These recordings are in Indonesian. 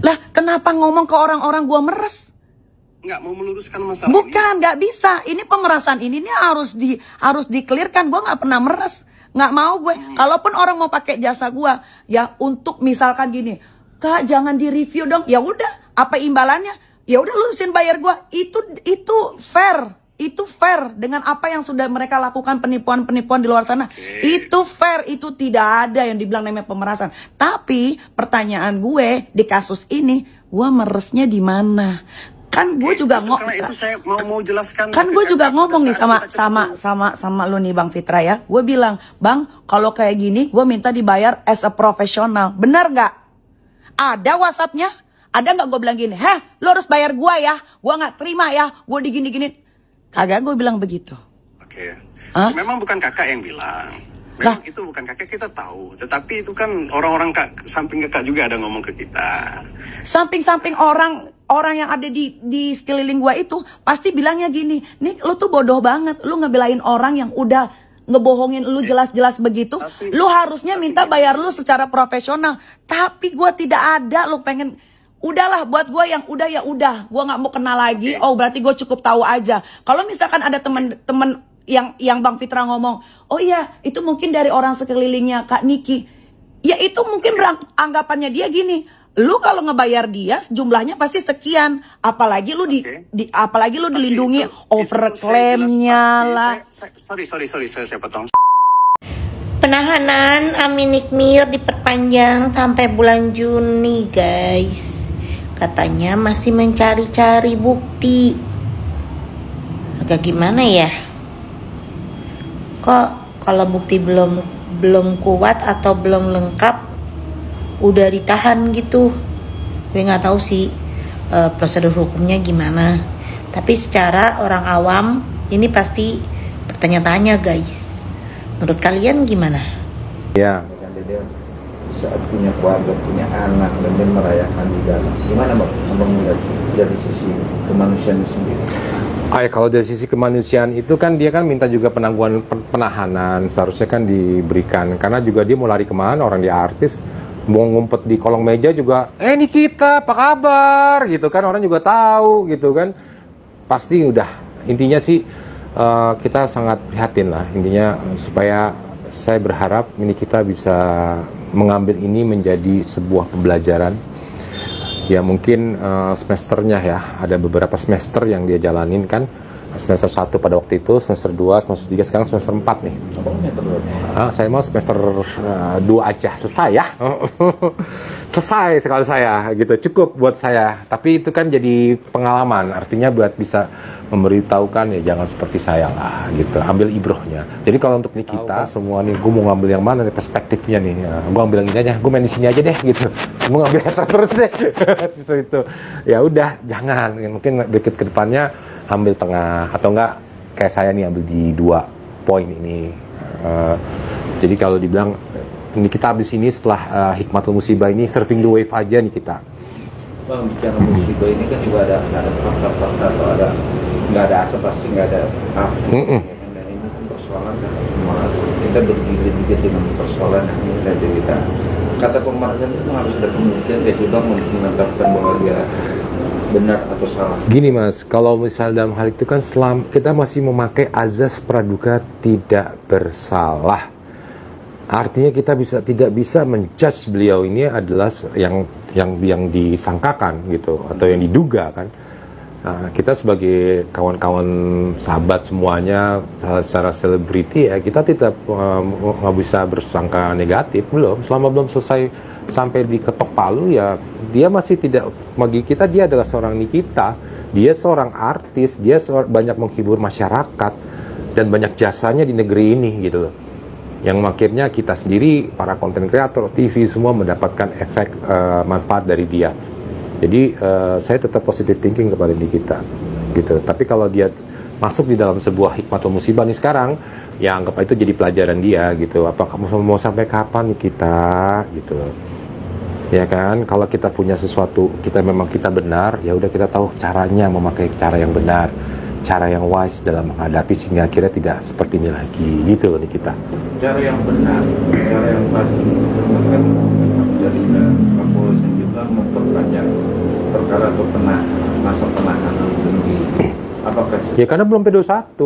Lah, kenapa ngomong ke orang-orang gua meres? Nggak mau meluruskan masalah Bukan, nggak bisa. Ini pemerasan ini harus di-clearkan. Gua nggak pernah meres. Nggak mau gue. Kalaupun orang mau pakai jasa gua, ya untuk misalkan gini, Kak jangan di-review dong. Ya udah, apa imbalannya? Ya udah lurusin bayar gua. Itu fair. Itu fair dengan apa yang sudah mereka lakukan, penipuan-penipuan di luar sana. Itu fair, itu tidak ada yang dibilang namanya pemerasan. Tapi pertanyaan gue di kasus ini, gue meresnya di mana? Kan gue juga ngomong. Itu saya mau jelaskan. Kan gue juga ngomong nih sama lu nih Bang Fitra ya. Gue bilang, Bang, kalau kayak gini gue minta dibayar as a profesional. Benar nggak? Ada WhatsApp-nya? Ada nggak gue bilang gini? Lo harus bayar gue ya. Gue nggak terima ya. Gue digini-gini. Kagak gue bilang begitu. Oke. Memang bukan kakak yang bilang. Memang itu bukan kakak, kita tahu. Tetapi itu kan orang-orang samping kakak juga ada ngomong ke kita. Samping-samping orang yang ada di sekeliling gua itu pasti bilangnya gini, nih lu tuh bodoh banget, lu ngebelain orang yang udah ngebohongin lu jelas-jelas begitu. Lu harusnya minta bayar lu secara profesional. Tapi gua tidak ada, lu pengen udahlah buat gue yang udah ya udah, gue nggak mau kenal lagi. Oh berarti gue cukup tahu aja. Kalau misalkan ada temen-temen yang Bang Fitra ngomong, oh iya itu mungkin dari orang sekelilingnya Kak Niki, ya itu mungkin anggapannya dia gini, lu kalau ngebayar dia jumlahnya pasti sekian, apalagi lu apalagi lu dilindungi overclaimnya lah. Sorry saya potong. Penahanan Amin Nikmir diperpanjang sampai bulan Juni, guys. Katanya masih mencari-cari bukti. Agak gimana ya? Kok kalau bukti belum kuat atau belum lengkap udah ditahan gitu? Gue nggak tahu sih prosedur hukumnya gimana. Tapi secara orang awam ini pasti bertanya-tanya, guys. Menurut kalian gimana? Ya, dia saat punya keluarga, punya anak, dan dia merayakan di dalam. Gimana Abang melihat dari sisi kemanusiaan sendiri? Kalau dari sisi kemanusiaan itu kan dia kan minta juga penangguhan penahanan, seharusnya kan diberikan. Karena juga dia mau lari kemana, orang dia artis, mau ngumpet di kolong meja juga, ini kita, apa kabar, gitu kan, orang juga tahu, gitu kan. Pasti udah, intinya sih, kita sangat prihatin lah, intinya supaya saya berharap ini kita bisa mengambil ini menjadi sebuah pembelajaran. Ya mungkin semesternya ya, ada beberapa semester yang dia jalanin kan, semester 1 pada waktu itu, semester 2, semester 3, sekarang semester 4 nih. Saya mau semester 2 aja, selesai ya. Selesai sekali saya, gitu, cukup buat saya. Tapi itu kan jadi pengalaman, artinya buat bisa memberitahukan ya jangan seperti saya lah, gitu, ambil ibrohnya. Jadi kalau untuk nih kita semua nih, gue mau ngambil yang mana nih perspektifnya nih, gue ambil yang ini aja, gue main di sini aja deh, gitu. Gue ngambil terus deh, seperti itu. Ya udah, jangan, mungkin dikit ke depannya ambil tengah, atau enggak kayak saya nih ambil di 2 poin ini. Jadi kalau dibilang ini kita habis ini setelah hikmatul musibah ini surfing the wave aja nih kita. Bang, bicara musibah ini kan juga ada fakta-fakta atau ada nggak ada asap pasti nggak ada api. Dan ini kan persoalan kan kita bergigit-gigit dengan persoalan yang ada kita. Kata pembahasan itu harus ada pembuktian ya sudah menetapkan bahwa dia benar atau salah. Gini Mas, kalau misal dalam hal itu kan kita masih memakai azas praduga tidak bersalah. Artinya kita tidak bisa menjudge beliau ini adalah yang disangkakan gitu atau yang diduga kan. Nah, kita sebagai kawan-kawan sahabat semuanya secara selebriti ya kita tidak nggak bisa bersangka negatif, selama belum selesai sampai diketok palu ya dia masih tidak, bagi kita dia adalah seorang Nikita, dia seorang artis, dia banyak menghibur masyarakat dan banyak jasanya di negeri ini gitu loh, yang akhirnya kita sendiri para konten kreator TV semua mendapatkan efek manfaat dari dia. Jadi saya tetap positive thinking kepada Nikita gitu. Tapi kalau dia masuk di dalam sebuah hikmatul musibah nih sekarang, ya anggap itu jadi pelajaran dia gitu. Apa kamu mau sampai kapan nih kita gitu. Ya kan, kalau kita punya sesuatu, memang kita benar, ya udah kita tahu caranya memakai cara yang benar, cara yang wise dalam menghadapi sehingga akhirnya tidak seperti ini lagi gitu loh Nikita. Cara yang benar, cara yang pasti, bahkan dari Kapolres juga memperbanyak perkara atau masa penahanan di apakah? Ya karena belum P21.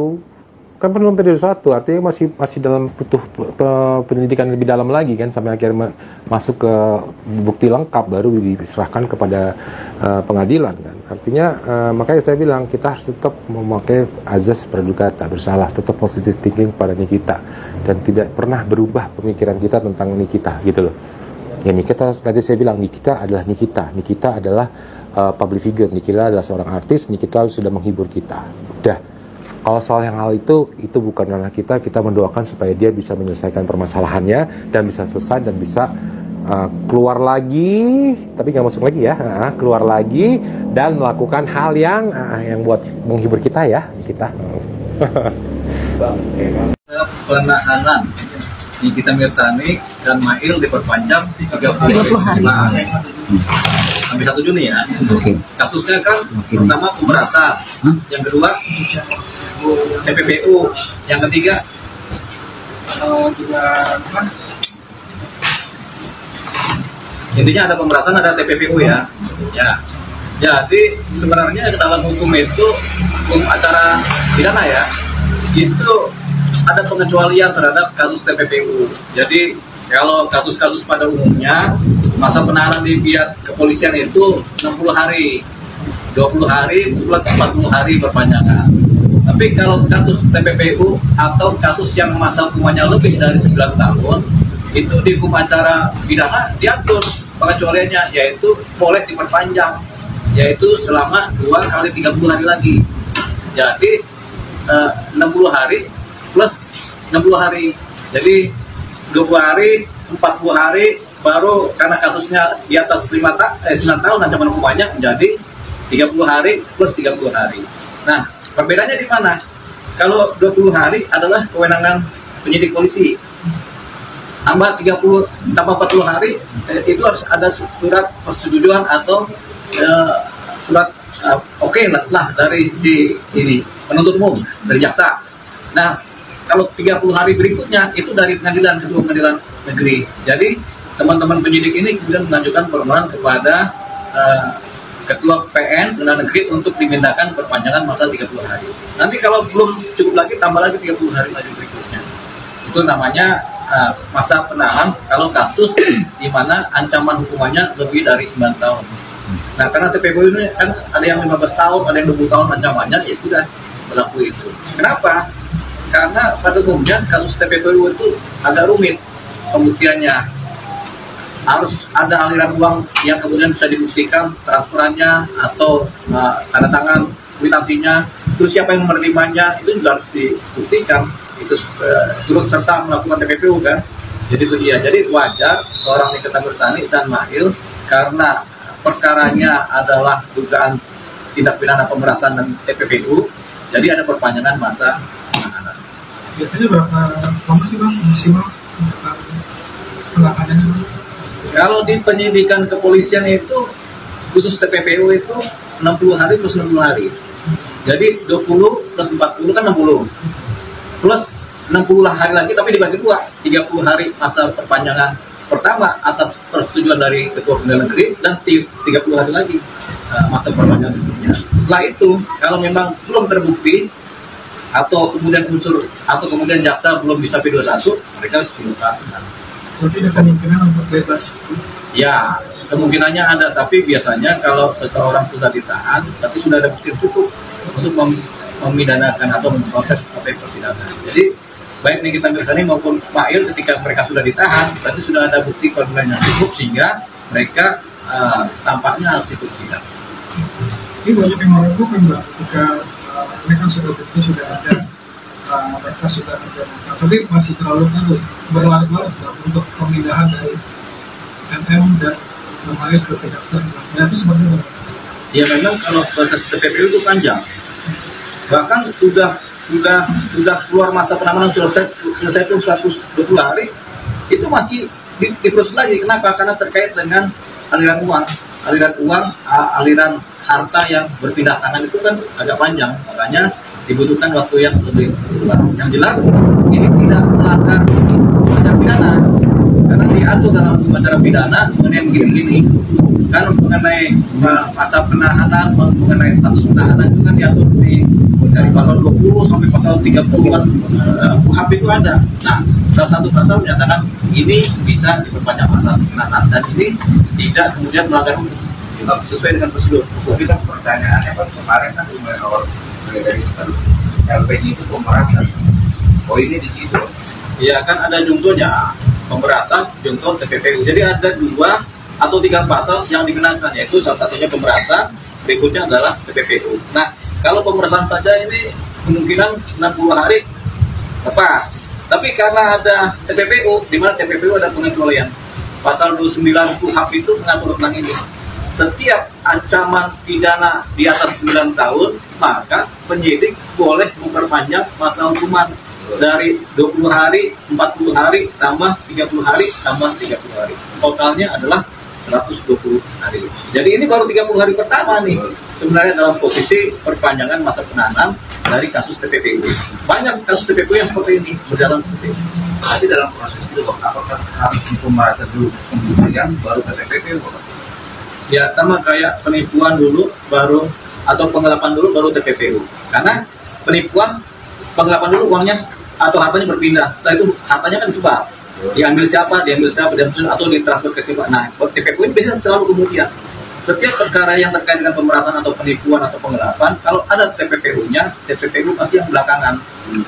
Kan belum P21, artinya masih dalam butuh pendidikan lebih dalam lagi kan, sampai akhirnya masuk ke bukti lengkap baru diserahkan kepada pengadilan kan. Artinya makanya saya bilang kita harus tetap memakai azas pradugata bersalah, tetap positive thinking pada Nikita, dan tidak pernah berubah pemikiran kita tentang Nikita gitu loh. Ya Nikita, tadi saya bilang Nikita adalah Nikita adalah public figure, Nikita adalah seorang artis, Nikita sudah menghibur kita. Udah. Kalau soal yang hal itu bukan ranah kita mendoakan supaya dia bisa menyelesaikan permasalahannya dan bisa selesai dan bisa keluar lagi, tapi nggak masuk lagi ya, keluar lagi dan melakukan hal yang buat menghibur kita ya, kita. Penahanan Nikita Mirzani dan Mail diperpanjang 30 hari. Sampai 1 Juni ya. Kasusnya kan pertama pemerasan, yang kedua TPPU, yang ketiga intinya ada pemerasan, ada TPPU ya. Ya. Jadi sebenarnya dalam hukum itu, hukum acara pidana ya, itu ada pengecualian terhadap kasus TPPU. Jadi kalau kasus-kasus pada umumnya masa penahanan di pihak kepolisian itu 60 hari, 20 hari plus 40 hari perpanjangan. Tapi kalau kasus TPPU atau kasus yang masa hukumannya lebih dari 9 tahun, itu di hukum acara pidana diatur pengecualiannya, yaitu boleh diperpanjang, yaitu selama 2 kali 30 hari lagi. Jadi 60 hari plus 60 hari. Jadi 20 hari, 40 hari, baru karena kasusnya di atas 9 tahun ancaman hukumannya menjadi 30 hari plus 30 hari. Nah, perbedaannya di mana? Kalau 20 hari adalah kewenangan penyidik polisi. Tambah 40 hari itu harus ada surat persetujuan atau surat oke lah dari si ini penuntut umum, dari jaksa. Nah, kalau 30 hari berikutnya itu dari pengadilan, ketua pengadilan negeri. Jadi teman-teman penyidik ini kemudian mengajukan permohonan kepada Ketua PN Pengadilan Negeri untuk dimintakan perpanjangan masa 30 hari. Nanti kalau belum cukup lagi, tambah lagi 30 hari lagi berikutnya. Itu namanya masa penahanan kalau kasus di mana ancaman hukumannya lebih dari 9 tahun. Nah, karena TPPU ini kan ada yang 15 tahun, ada yang 20 tahun ancamannya, ya sudah berlaku itu. Kenapa? Karena pada umumnya kasus TPPU itu agak rumit pembuktiannya. Harus ada aliran uang yang kemudian bisa dibuktikan transferannya atau tanda tangan kwitansinya, terus siapa yang menerimanya itu juga harus dibuktikan, itu turut serta melakukan TPPU kan. Jadi itu dia. Jadi wajar seorang Nikita Mirzani dan Mail karena perkaranya adalah dugaan tindak pidana pemerasan dan TPPU, jadi ada perpanjangan masa penahanan. Biasanya berapa lama sih Bang maksimal penahanannya? Kalau di penyidikan kepolisian itu khusus TPPU itu 60 hari plus 60 hari. Jadi 20 plus 40 kan 60. Plus 60 hari lagi tapi dibagi 2, 30 hari masa perpanjangan pertama atas persetujuan dari Ketua Pengadilan Negeri dan 30 hari lagi masa perpanjangan berikutnya. Setelah itu kalau memang belum terbukti atau kemudian unsur atau kemudian jaksa belum bisa P21, mereka harus dilepaskan. Berarti ada kemungkinan untuk bebas? Ya, kemungkinannya ada, tapi biasanya kalau seseorang sudah ditahan, tapi sudah ada bukti cukup untuk memidanakan atau memproses sampai persidangan. Jadi, baik Nikita Mirzani maupun Mail ketika mereka sudah ditahan, berarti sudah ada bukti keadilan yang cukup sehingga mereka tampaknya harus ikut sidang. Ini banyak yang meragukan Mbak, ketika mereka sudah bukti sudah ada, mereka sudah ada, tapi masih terlalu berlarut-larut untuk pemindahan dari MM dan Mail ke kejaksaan. Nah, itu seperti itu. Ya memang kalau proses TPPU itu panjang, bahkan sudah keluar masa penanganan selesai itu 120 hari, itu masih diproses lagi. Kenapa? Karena terkait dengan aliran uang, aliran harta yang berpindah tangan itu kan agak panjang, makanya dibutuhkan waktu yang lebih luas. Yang jelas ini tidak melanggar pidana, karena di diatur dalam hukum acara pidana mengenai begini-begini. Kan mengenai masa penahanan, mengenai status penahanan itu kan diatur dari pasal 20 sampai pasal 30-an KUHP itu ada. Nah, salah satu pasal menyatakan ini bisa diperpanjang masa penahanan dan ini tidak kemudian melanggar hukum sesuai dengan prosedur. Tapi kan pertanyaannya kan kemarin kan dari LPG itu pemerasan. Oh ini di situ. Ya kan ada juntonya, pemerasan, junto TPPU. Jadi ada 2 atau 3 pasal yang dikenakan, yaitu salah satunya pemerasan, berikutnya adalah TPPU. Nah, kalau pemerasan saja ini kemungkinan 60 hari lepas. Tapi karena ada TPPU, di mana TPPU ada pengecualian. Pasal 29 KUHP itu mengatur tentang ini. Setiap ancaman pidana di atas 9 tahun, maka penyidik boleh memperpanjang masa hukuman dari 20 hari, 40 hari, tambah 30 hari, tambah 30 hari. Totalnya adalah 120 hari. Jadi ini baru 30 hari pertama nih sebenarnya dalam posisi perpanjangan masa penahanan dari kasus TPPU. Banyak kasus TPPU yang seperti ini berjalan seperti ini. Tapi dalam proses itu apakah harus pemerasan dulu kemudian baru ke TPPU? Ya sama kayak penipuan dulu baru atau penggelapan dulu baru TPPU. Karena penipuan penggelapan dulu uangnya atau hartanya berpindah. Setelah itu hartanya kan disebar. Diambil siapa, atau ditransfer ke siapa. Nah, TPPU ini biasanya selalu kemudian. Setiap perkara yang terkait dengan pemerasan atau penipuan atau penggelapan, kalau ada TPPU-nya, TPPU pasti yang belakangan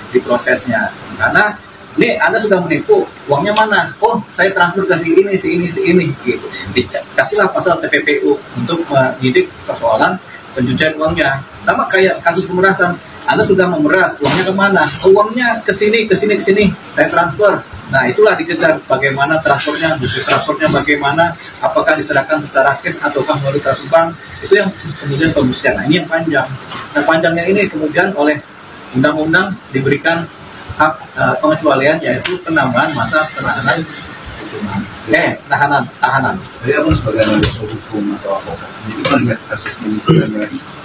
di prosesnya. Karena ini Anda sudah menipu, uangnya mana? Oh, saya transfer ke si ini, gitu. Dikasihlah pasal TPPU untuk menyidik persoalan pencucian uangnya. Sama kayak kasus pemerasan. Anda sudah memeras, uangnya kemana? Oh, uangnya ke sini, saya transfer. Nah, itulah dikejar bagaimana transfernya, bukti transfernya bagaimana, apakah diserahkan secara cash ataukah melalui transfer bank. Itu yang kemudian pembuktian. Nah, ini yang panjang. Nah, panjangnya ini kemudian oleh undang-undang diberikan hak pengecualian, yaitu penambahan masa penahanan. Tahanan. Jadi apa sebagai analis hukum atau apa? Jadi melihat kasus ini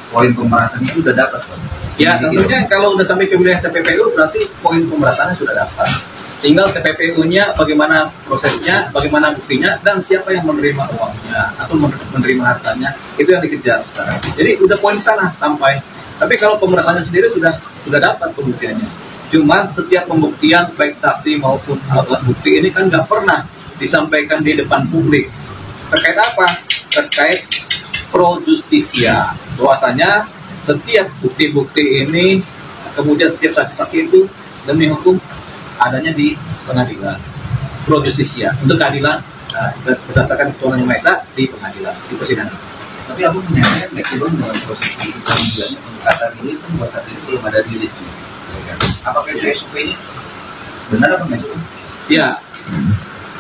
poin pemerasan itu sudah dapat, Pak? Ya, tentunya kalau sudah sampai ke wilayah TPPU berarti poin pemerasannya sudah dapat. Tinggal TPPU-nya bagaimana prosesnya, bagaimana buktinya, dan siapa yang menerima uangnya atau menerima hartanya, itu yang dikejar sekarang. Jadi udah poin sana sampai. Tapi kalau pemerasannya sendiri sudah dapat pembuktiannya. Cuman setiap pembuktian baik saksi maupun alat bukti ini kan nggak pernah disampaikan di depan publik. Terkait apa? Terkait pro justisia. Bahwasanya setiap bukti-bukti ini, kemudian setiap saksi-saksi itu demi hukum adanya di pengadilan. Pro justisia, untuk keadilan berdasarkan ketuhanan yang Maha Esa di pengadilan, di persidangan. Tapi aku menyangka fleksibel dengan proses pengadilan. Kata rilis kan buat saat ini belum ada rilis. Apakah itu SOP-nya benar atau enggak? Ya,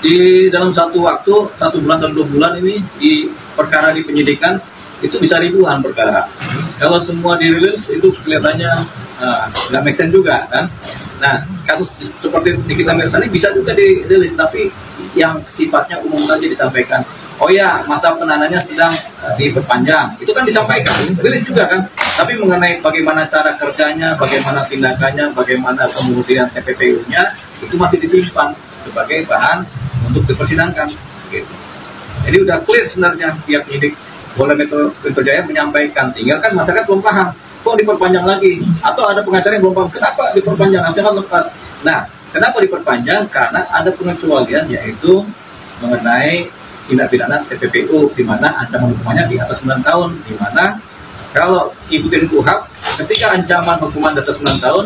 di dalam satu waktu, 1 bulan atau 2 bulan ini di perkara di penyidikan itu bisa ribuan perkara. Kalau semua dirilis itu kelihatannya nggak make sense juga kan. Nah, kasus seperti Nikita Mirzani bisa juga dirilis, tapi yang sifatnya umum saja disampaikan. Oh ya, masa penahanannya sedang diperpanjang. Itu kan disampaikan, rilis juga kan. Tapi mengenai bagaimana cara kerjanya, bagaimana tindakannya, bagaimana kemudian TPPU-nya, itu masih disimpan sebagai bahan untuk dipersidangkan. Gitu. Jadi udah clear sebenarnya pihak penyidik Polda Metro Jaya menyampaikan. Tinggal kan masyarakat belum paham. Kok diperpanjang lagi? Atau ada pengacara yang belum paham, kenapa diperpanjang? Jangan lepas. Nah, kenapa diperpanjang? Karena ada pengecualian, yaitu mengenai tindak pidana TPPU, di mana ancaman hukumannya di atas 9 tahun. Di mana kalau ikutin KUHP, ketika ancaman hukuman di atas 9 tahun,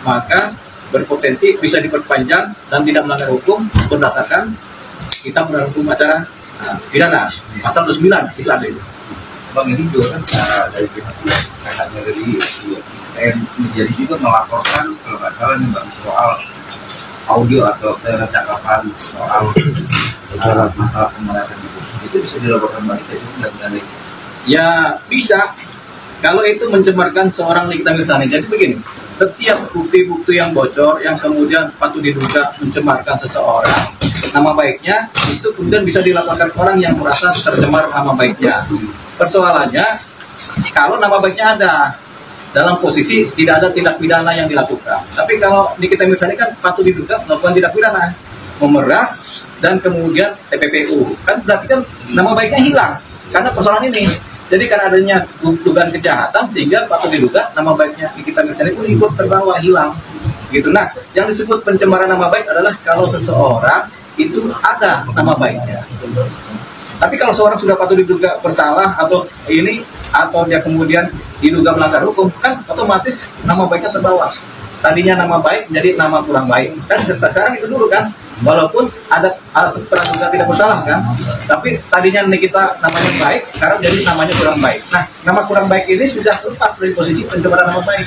maka berpotensi bisa diperpanjang dan tidak melanggar hukum berdasarkan kitab undang hukum acara pidana. Pasal 29 itu ada itu. Bang, ini juga kan dari pihak kakaknya dari menjadi juga melaporkan kalau nggak salah nih Bang, soal audio atau percakapan soal masalah pemerasan itu bisa dilaporkan balik dari? Ya bisa, kalau itu mencemarkan seorang Nikita Mirzani. Jadi begini, setiap bukti-bukti yang bocor yang kemudian patut diduga mencemarkan seseorang nama baiknya, itu kemudian bisa dilaporkan orang yang merasa tercemar nama baiknya. Persoalannya, kalau nama baiknya ada dalam posisi tidak ada tindak pidana yang dilakukan. Tapi kalau Nikita Mirzani kan patut diduga melakukan tindak pidana, memeras dan kemudian TPPU. Kan berarti kan nama baiknya hilang karena persoalan ini. Jadi karena adanya dugaan kejahatan sehingga patut diduga nama baiknya Nikita Mirzani itu ikut terbawa hilang. Gitu. Nah, yang disebut pencemaran nama baik adalah kalau seseorang itu ada nama baiknya. Tapi kalau seorang sudah patut diduga bersalah atau dia kemudian diduga melanggar hukum, kan otomatis nama baiknya terbawa. Tadinya nama baik jadi nama kurang baik. Kan sekarang itu dulu kan, walaupun ada praduga tidak bersalah kan, tapi tadinya Nikita namanya baik, sekarang jadi namanya kurang baik. Nah, nama kurang baik ini sudah lepas dari posisi pencemaran nama baik.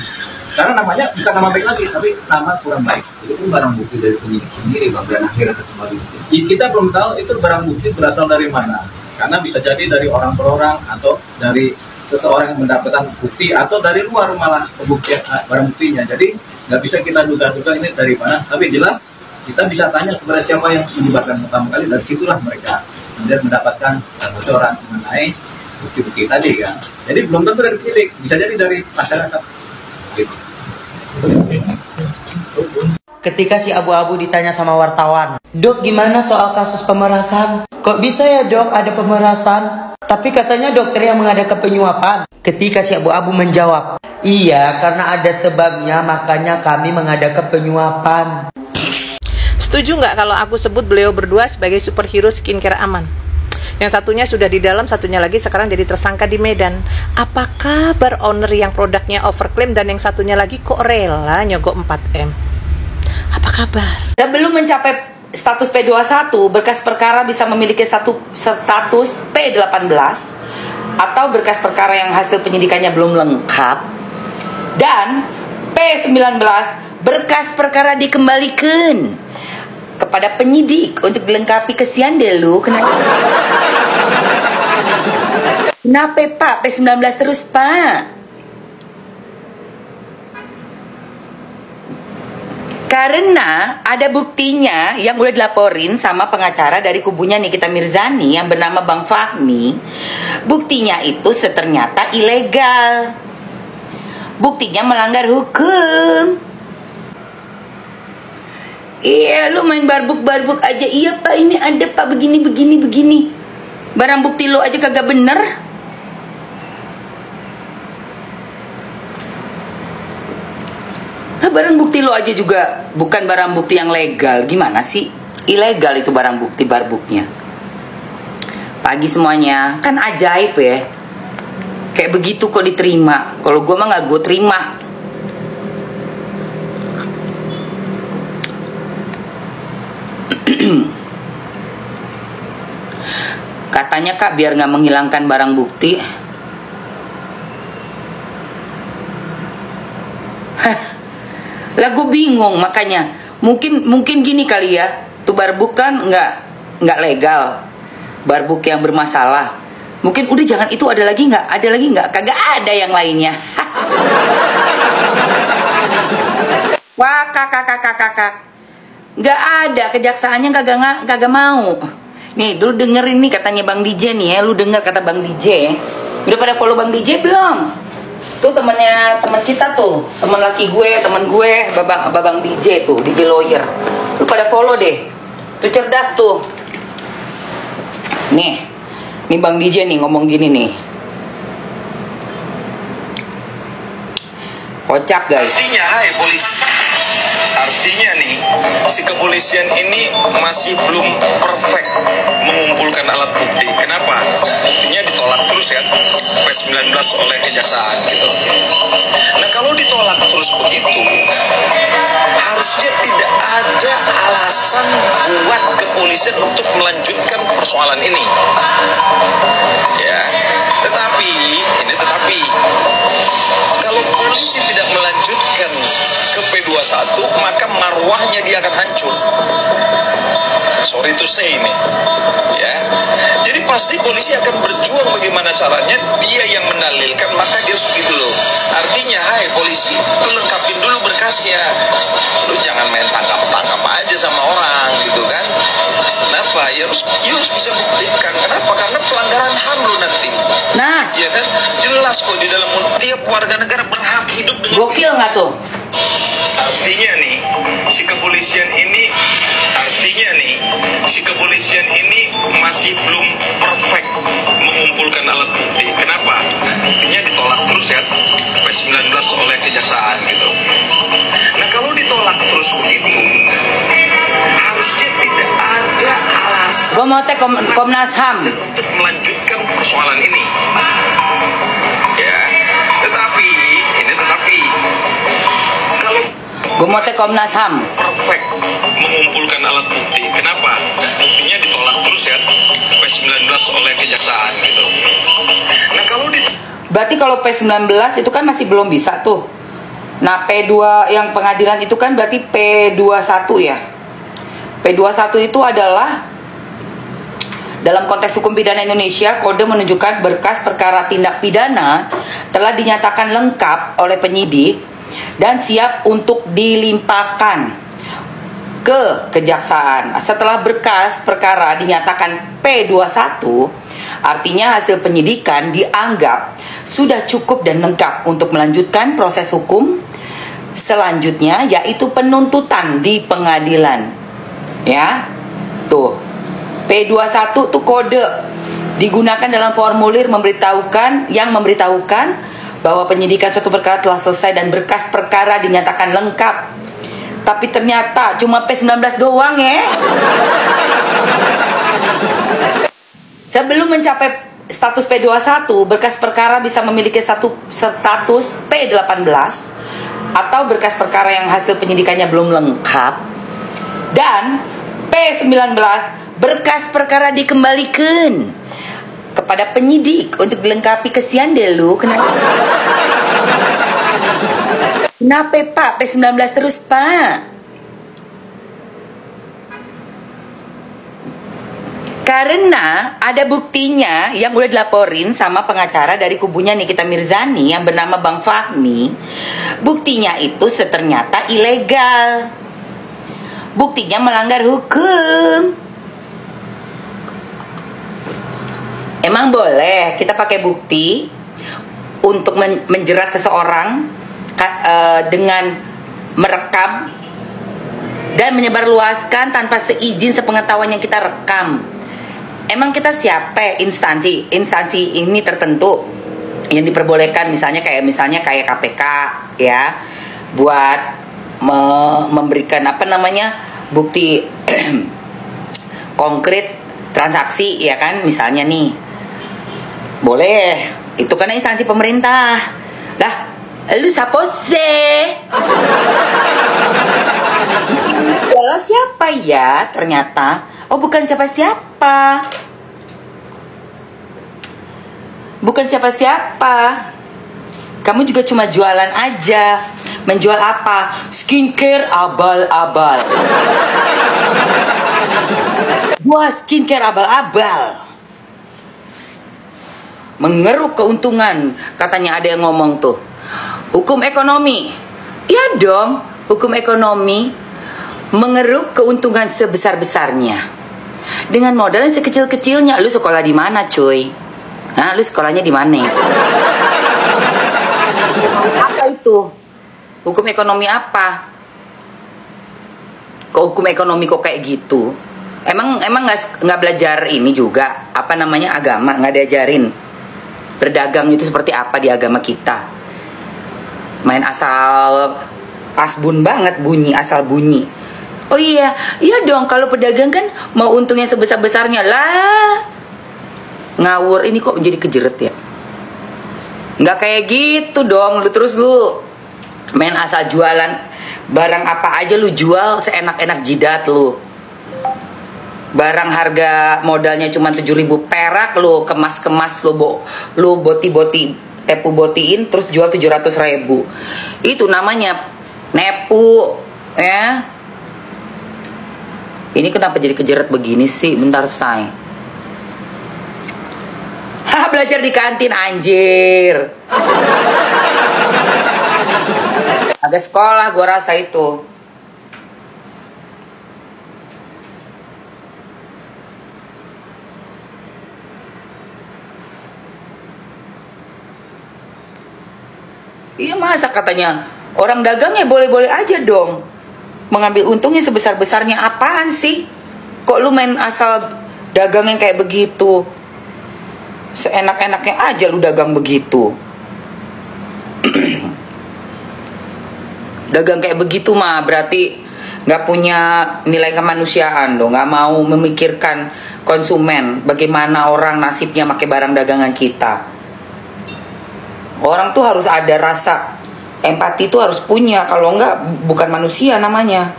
Karena namanya bukan nama baik lagi, tapi nama kurang baik. Itu pun barang bukti dari penyidik sendiri, Bang, dan akhirnya tersebut itu. Kita belum tahu itu barang bukti berasal dari mana. Karena bisa jadi dari orang per orang atau dari seseorang yang mendapatkan bukti atau dari luar malah pembuktian barang buktinya. Jadi nggak bisa kita duga-duga ini dari mana. Tapi jelas kita bisa tanya kepada siapa yang menyebarkan pertama kali, dari situlah mereka kemudian mendapatkan bocoran mengenai bukti-bukti tadi kan. Jadi belum tentu dari penyidik, bisa jadi dari masyarakat. Gitu. Ketika si abu-abu ditanya sama wartawan, "Dok, gimana soal kasus pemerasan? Kok bisa ya dok ada pemerasan? Tapi katanya dokter yang mengadakan penyuapan." Ketika si abu-abu menjawab, "Iya, karena ada sebabnya, makanya kami mengadakan penyuapan." Setuju nggak kalau aku sebut beliau berdua sebagai superhero skincare aman? Yang satunya sudah di dalam, satunya lagi sekarang jadi tersangka di Medan. Apa kabar owner yang produknya overclaim dan yang satunya lagi kok rela nyogok 4M? Apa kabar? Dan belum mencapai status P21, berkas perkara bisa memiliki status P18 atau berkas perkara yang hasil penyidikannya belum lengkap. Dan P19, berkas perkara dikembalikan kepada penyidik untuk dilengkapi. Kesian deh lu. Kenapa Pak P19 terus Pak? Karena ada buktinya yang udah dilaporin sama pengacara dari kubunya Nikita Mirzani yang bernama Bang Fahmi. Buktinya itu ternyata ilegal. Buktinya melanggar hukum. Iya, lu main barbuk-barbuk aja. Iya Pak, ini ada Pak begini. Barang bukti lu aja kagak bener. Barang bukti lu aja juga bukan barang bukti yang legal. Gimana sih? Ilegal itu barang bukti barbuknya. Pagi semuanya. Kan ajaib ya. Kayak begitu kok diterima. Kalau gue mah gak gue terima. Katanya Kak biar gak menghilangkan barang bukti. Lah gue bingung makanya. Mungkin gini kali ya. Tuh barbuk kan nggak legal. Barbuk yang bermasalah. Mungkin udah jangan itu, ada lagi nggak? Ada lagi nggak? Kagak ada yang lainnya. Wah kakak. Nggak ada, kejaksaannya kagak mau. Nih dulu dengerin nih katanya Bang DJ nih ya. Lu denger kata Bang DJ. Udah pada follow Bang DJ belum? Tuh teman kita tuh, teman laki gue, teman gue, babang DJ tuh, DJ lawyer. Lu pada follow deh. Tuh cerdas tuh. Nih Bang DJ nih ngomong gini nih. Kocak guys. Artinya nih, si kepolisian ini masih belum perfect mengumpulkan alat bukti. Kenapa? Buktinya ditolak terus kan, P19 oleh kejaksaan gitu. Nah kalau ditolak terus begitu, harusnya tidak ada alasan buat kepolisian untuk melanjutkan persoalan ini. Ya, tetapi kalau polisi tidak melanjutkan ke P21, maka marwahnya dia akan hancur. Sorry to say ini, ya. Jadi pasti polisi akan berjuang bagaimana caranya. Dia yang mendalilkan, maka dia harus gitu loh. Artinya, hai polisi, lu lengkapin dulu berkasnya. Lu jangan main tangkap aja sama orang gitu kan. Kenapa? Ya harus bisa buktikan. Kenapa? Karena pelanggaran HAM lu nanti. Nah, ya kan? Jelas kok di dalam tiap warga negara berhak hidup dengan gokil nggak tuh? Artinya nih, si kepolisian ini terus ya P19 oleh kejaksaan gitu. Nah kalau ditolak terus begitu, harusnya tidak ada alasan Gue mau teh Komnas HAM untuk melanjutkan persoalan ini. Ya, tetapi kalau Gue mau teh Komnas HAM perfect mengumpulkan alat bukti, kenapa buktinya ditolak terus ya P19 oleh kejaksaan gitu. Nah kalau berarti kalau P19 itu kan masih belum bisa tuh. Nah P2 yang pengadilan itu kan berarti P21 ya. P21 itu adalah dalam konteks hukum pidana Indonesia, kode menunjukkan berkas perkara tindak pidana telah dinyatakan lengkap oleh penyidik dan siap untuk dilimpahkan ke kejaksaan. Setelah berkas perkara dinyatakan P21, artinya hasil penyidikan dianggap sudah cukup dan lengkap untuk melanjutkan proses hukum selanjutnya, yaitu penuntutan di pengadilan. Ya, tuh P21 tuh kode digunakan dalam formulir memberitahukan bahwa penyidikan suatu perkara telah selesai dan berkas perkara dinyatakan lengkap. Tapi ternyata cuma P19 doang ya. Sebelum mencapai status P21, berkas perkara bisa memiliki status P18 atau berkas perkara yang hasil penyidikannya belum lengkap. Dan P19, berkas perkara dikembalikan kepada penyidik untuk dilengkapi. Kesian deh lu. Kenapa Pak P19 terus Pak? Karena ada buktinya yang udah dilaporin sama pengacara dari kubunya Nikita Mirzani yang bernama Bang Fahmi. Buktinya itu ternyata ilegal. Buktinya melanggar hukum. Emang boleh kita pakai bukti untuk menjerat seseorang dengan merekam dan menyebarluaskan tanpa seizin sepengetahuan yang kita rekam? Emang kita siapa? Instansi ini tertentu yang diperbolehkan, misalnya kayak KPK ya, buat memberikan bukti konkret transaksi ya kan, misalnya nih boleh, itu kan instansi pemerintah lah. Lu siapa sih? Kalau siapa ya ternyata? Oh bukan siapa-siapa. Bukan siapa-siapa. Kamu juga cuma jualan aja. Menjual apa? Skincare abal-abal. Jual skincare abal-abal. Mengeruk keuntungan, katanya ada yang ngomong tuh. Hukum ekonomi. Iya dong, hukum ekonomi mengeruk keuntungan sebesar-besarnya dengan modal yang sekecil-kecilnya. Lu sekolah di mana, cuy? Hah, lu sekolahnya di mana? Apa itu? Hukum ekonomi apa? Kok hukum ekonomi kok kayak gitu? Emang nggak belajar ini juga? Agama nggak diajarin? Berdagang itu seperti apa di agama kita? Main asal asbun banget, asal bunyi. Oh iya dong, kalau pedagang kan mau untungnya sebesar-besarnya lah. Ngawur, ini kok jadi kejeret ya? Nggak kayak gitu dong, lu main asal jualan barang apa aja lu jual seenak-enak jidat lu. Barang harga modalnya cuma 7.000 perak, lu kemas-kemas, lu boti-boti, tepu botiin terus jual 700.000. Itu namanya nepu ya. Ini kenapa jadi kejeret begini sih? Bentar say. Belajar di kantin anjir. Agak sekolah gua rasa itu. Iya, masa katanya orang dagangnya boleh-boleh aja dong mengambil untungnya sebesar-besarnya. Apaan sih? Kok lu main asal dagang yang kayak begitu? Seenak-enaknya aja lu dagang begitu. Dagang kayak begitu mah berarti nggak punya nilai kemanusiaan dong, nggak mau memikirkan konsumen, bagaimana orang nasibnya pakai barang dagangan kita. Orang tuh harus ada rasa empati, tuh harus punya, kalau nggak bukan manusia namanya,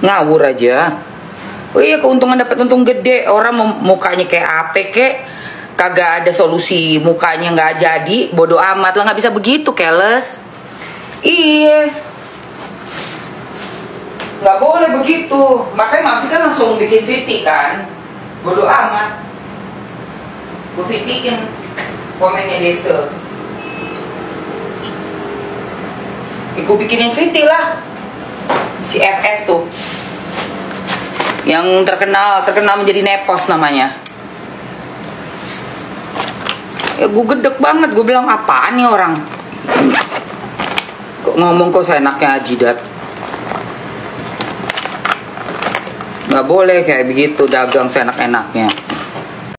ngawur aja. Oh iya, keuntungan dapat untung gede, orang mukanya kayak apa kek, kagak ada solusi, mukanya nggak jadi, bodoh amat lah, nggak bisa begitu, keles. Iya, nggak boleh begitu. Makanya Mamsi kan langsung bikin VT kan, bodoh amat. Gue VT-in komennya Desa, gue bikinin VT lah, si FS tuh, yang terkenal menjadi nepos namanya. Ya gue gedek banget, gue bilang apaan nih orang, kok ngomong kok seenaknya Ajidat. Nggak boleh kayak begitu, dagang seenak-enaknya.